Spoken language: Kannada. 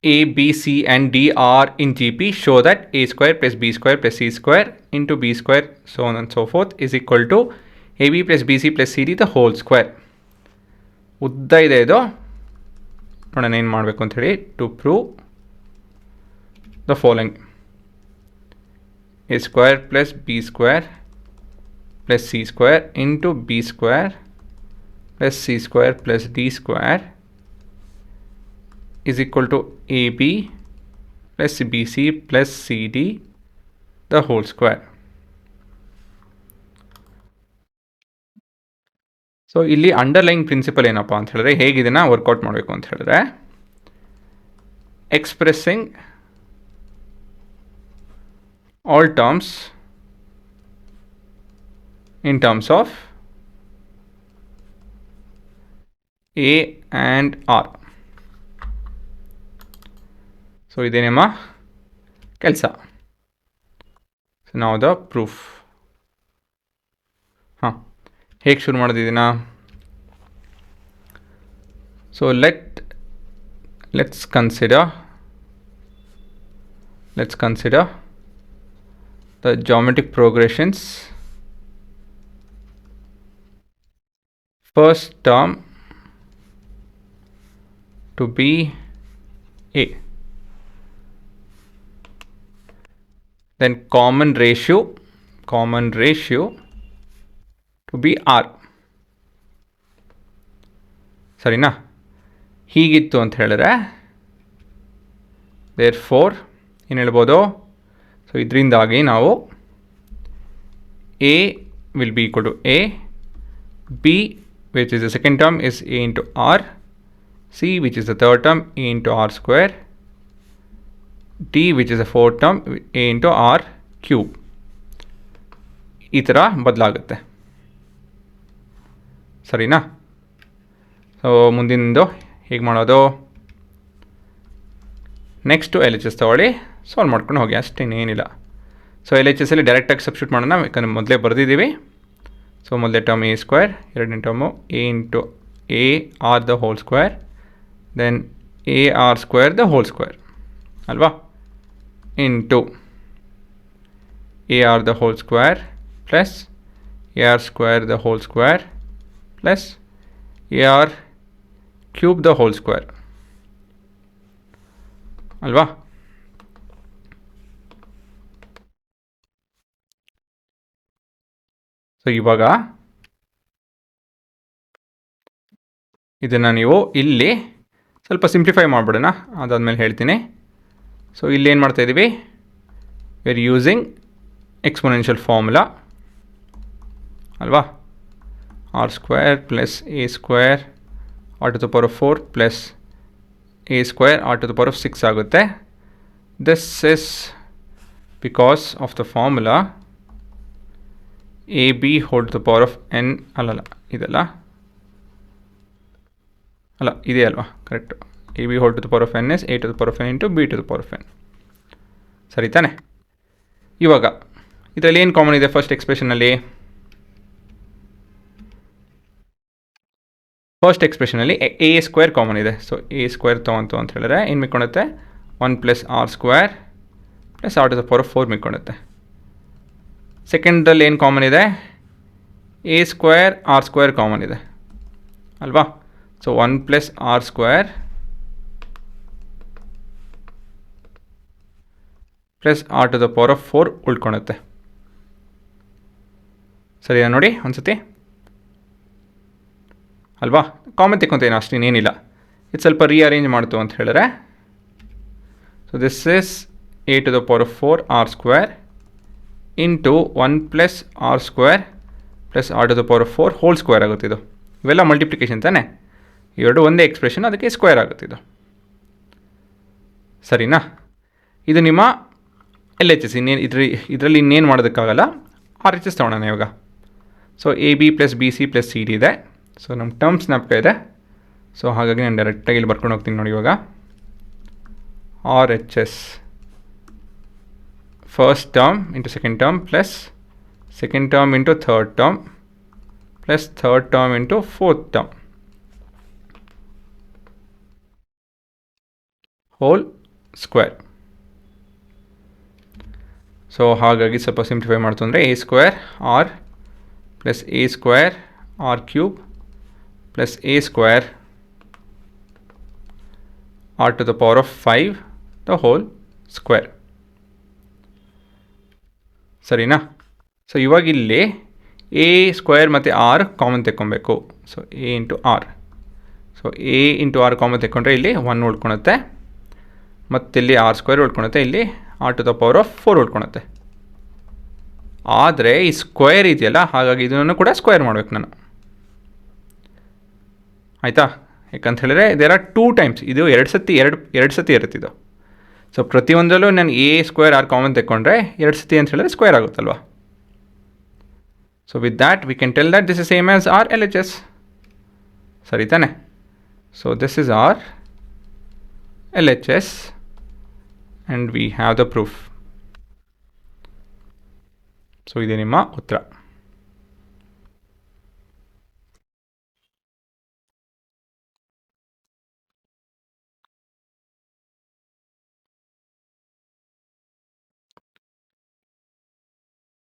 A, B, C and D are in GP, show that A square plus B square plus C square into B square, so on and so forth, is equal to AB plus BC plus CD the whole square. ಉದ್ದ ಇದೆ ಇದು, ನೋಡೋಣ ಏನು ಮಾಡಬೇಕು ಅಂಥೇಳಿ. To prove the following: A square plus B square plus C square into B square plus C square plus D square is equal to AB plus BC plus CD the whole square. So ಇಲ್ಲಿ ಅಂಡರ್ಲೈನ್ ಪ್ರಿನ್ಸಿಪಲ್ ಏನಪ್ಪ ಅಂತ ಹೇಳಿದ್ರೆ, ಹೇಗೆ ಇದನ್ನು ವರ್ಕೌಟ್ ಮಾಡಬೇಕು ಅಂತ ಹೇಳಿದ್ರೆ, expressing all terms in terms of A and R. So ಇದೇ ನಿಮ್ಮ ಕೆಲಸ. ಸೊ ನಾವು ದ ಪ್ರೂಫ್. ಹೇಗೆ ಶುರು ಮಾಡೋದಿದ್ದೀನ? So let's consider the geometric progressions. First term to be A, then common ratio to be R. ಸರಿನಾ? ಹೀಗಿತ್ತು ಅಂತ ಹೇಳಿದ್ರೆ therefore ಏನು ಹೇಳ್ಬೋದು? ಸೊ ಇದರಿಂದಾಗಿ ನಾವು A will be equal to A, B which is the second term is A into R, C which is the third term A into R square, D which is the fourth term A into R cube. ಈ ಥರ ಬದಲಾಗುತ್ತೆ. ಸರಿನಾ? ಸೊ ಮುಂದಿನದು ಹೇಗೆ ಮಾಡೋದು? ನೆಕ್ಸ್ಟು ಎಲ್ ಎಚ್ ಎಸ್ ತೊಗೊಳ್ಳಿ, ಸಾಲ್ವ್ ಮಾಡ್ಕೊಂಡು ಹೋಗಿ, ಅಷ್ಟೇನೇನಿಲ್ಲ. ಸೊ ಎಲ್ ಎಚ್ ಎಸ್ಸಲ್ಲಿ ಡೈರೆಕ್ಟಾಗಿ ಸಬ್ಸ್ಟಿಟ್ಯೂಟ್ ಮಾಡೋಣ, ಯಾಕಂದರೆ ಮೊದಲೇ ಬರೆದಿದ್ದೀವಿ. ಸೊ ಮೊದಲೇ ಟರ್ಮ್ ಎ ಸ್ಕ್ವೇರ್, ಎರಡನೇ term a into a r the whole square, then a r square the whole square ಅಲ್ವಾ, into a r the whole square plus a r square the whole square plus a r cube the whole square ಅಲ್ವಾ. ಸೊ ಇವಾಗ ಇದನ್ನು ನೀವು ಇಲ್ಲಿ ಸ್ವಲ್ಪ ಸಿಂಪ್ಲಿಫೈ ಮಾಡಿಬಿಡೋಣ, ಅದಾದಮೇಲೆ ಹೇಳ್ತೀನಿ. ಸೊ ಇಲ್ಲಿ ಏನು ಮಾಡ್ತಾಯಿದ್ದೀವಿ? We are using exponential formula ಅಲ್ವಾ. R square plus a square r to the power of 4 plus a square r to the power of 6 ಆಗುತ್ತೆ. This is because of the formula a b whole to the power of n, ಅಲ್ಲಲ್ಲ ಇದೆಲ್ಲ ಅಲ್ಲ ಇದೇ ಅಲ್ವಾ, correct. A b whole to the power of n is a to the power of n into b to the power of n, ಸರಿ ತಾನೆ? ಇವಾಗ ಇದರಲ್ಲಿ ಏನು ಕಾಮನ್ ಇದೆ ಫಸ್ಟ್ ಎಕ್ಸ್ಪ್ರೆಷನಲ್ಲಿ? ಫಸ್ಟ್ ಎಕ್ಸ್ಪ್ರೆಷನಲ್ಲಿ ಎ ಸ್ಕ್ವೇರ್ ಕಾಮನ್ ಇದೆ. ಸೊ ಎ ಸ್ಕ್ವೇರ್ ತೊಗೊಂತು ಅಂತ ಹೇಳಿದ್ರೆ ಏನು ಮಿಕ್ಕೊಳುತ್ತೆ? 1 plus R square plus R to the power of 4 ಮಿಕ್ಕೊಳುತ್ತೆ. ಸೆಕೆಂಡಲ್ಲಿ ಏನು ಕಾಮನ್ ಇದೆ? A square r square common ಇದೆ ಅಲ್ವಾ. So 1 plus R square plus R to the power of 4 ಉಳ್ಕೊಳುತ್ತೆ. ಸರಿಯಾ? ನೋಡಿ ಒಂದ್ಸತಿ ಅಲ್ವಾ. ಕಾಮನ್ ತೆಕ್ಕೊಂತೇನು ಅಷ್ಟೇನೇನಿಲ್ಲ, ಇದು ಸ್ವಲ್ಪ ರೀಅರೇಂಜ್ ಮಾಡ್ತು ಅಂತ ಹೇಳಿದ್ರೆ, so this is A to the power of 4 R square into 1 plus R square plus R to the power of 4 whole square ಆಗುತ್ತೆ. ಇದು ಇವೆಲ್ಲ ಮಲ್ಟಿಪ್ಲಿಕೇಶನ್ ತಾನೆ, ಇವೆರಡು ಒಂದೇ ಎಕ್ಸ್ಪ್ರೆಷನ್, ಅದಕ್ಕೆ ಸ್ಕ್ವೇರ್ ಆಗುತ್ತೆ ಇದು. ಸರಿನಾ? ಇದು ನಿಮ್ಮ ಎಲ್ ಎಚ್ ಎಸ್. ಇನ್ನೇನು ಇದರಲ್ಲಿ ಇನ್ನೇನು ಮಾಡೋದಕ್ಕಾಗಲ್ಲ, ಆರ್ ಎಚ್ ಎಸ್ ತೊಗೊಳೋಣ ಇವಾಗ. So A B plus B C plus C D ಇದೆ. ಸೊ ನಮ್ಮ ಟರ್ಮ್ಸ್ ಜ್ಞಾಪಕ ಇದೆ. ಸೊ ಹಾಗಾಗಿ ನಾನು ಡೈರೆಕ್ಟಾಗಿ ಇಲ್ಲಿ ಬರ್ಕೊಂಡು ಹೋಗ್ತೀನಿ ನೋಡಿ. ಇವಾಗ R H S first term into second term plus second term into third term plus third term into fourth term whole square. So ಹಾಗಾಗಿ ಸ್ವಲ್ಪ ಸಿಂಪ್ಲಿಫೈ ಮಾಡ್ತು ಅಂದರೆ a square r plus a square r cube plus a square r to the power of 5 the whole square. ಸರಿನಾ? ಸೊ ಇವಾಗ ಇಲ್ಲಿ ಎ ಸ್ಕ್ವೇರ್ ಮತ್ತು ಆರ್ ಕಾಮನ್ ತೆಕ್ಕೊಬೇಕು. So a into r. So a into R common ತೆಕ್ಕೊಂಡ್ರೆ ಇಲ್ಲಿ 1 ಉಳ್ಕೊಳುತ್ತೆ, ಮತ್ತು ಇಲ್ಲಿ ಆರ್ ಸ್ಕ್ವೇರ್ ಉಳ್ಕೊಳುತ್ತೆ, ಇಲ್ಲಿ R to the power of 4 ಉಳ್ಕೊಳುತ್ತೆ. ಆದರೆ ಈ ಸ್ಕ್ವೇರ್ ಇದೆಯಲ್ಲ, ಹಾಗಾಗಿ ಇದನ್ನು ಕೂಡ ಸ್ಕ್ವೇರ್ ಮಾಡಬೇಕು ನಾನು. ಆಯಿತಾ? ಯಾಕಂತ ಹೇಳಿದ್ರೆ ದೇರ್ ಆರ್ 2 ಟೈಮ್ಸ್, ಇದು ಎರಡು ಸತಿ ಇರುತ್ತಿದ್ದು. ಸೊ ಪ್ರತಿಯೊಂದರಲ್ಲೂ ನಾನು ಎ ಸ್ಕ್ವೇರ್ ಆರ್ ಕಾಮನ್ ತೆಕ್ಕೊಂಡ್ರೆ 2 ಸತಿ ಅಂತ ಹೇಳಿದ್ರೆ ಸ್ಕ್ವೇರ್ ಆಗುತ್ತಲ್ವ. So with that we can tell that this is same as R L H S. ಸರಿ ತಾನೆ? So this is R L H S and we have the proof. So ಇದೆ ನಿಮ್ಮ ಉತ್ತರ.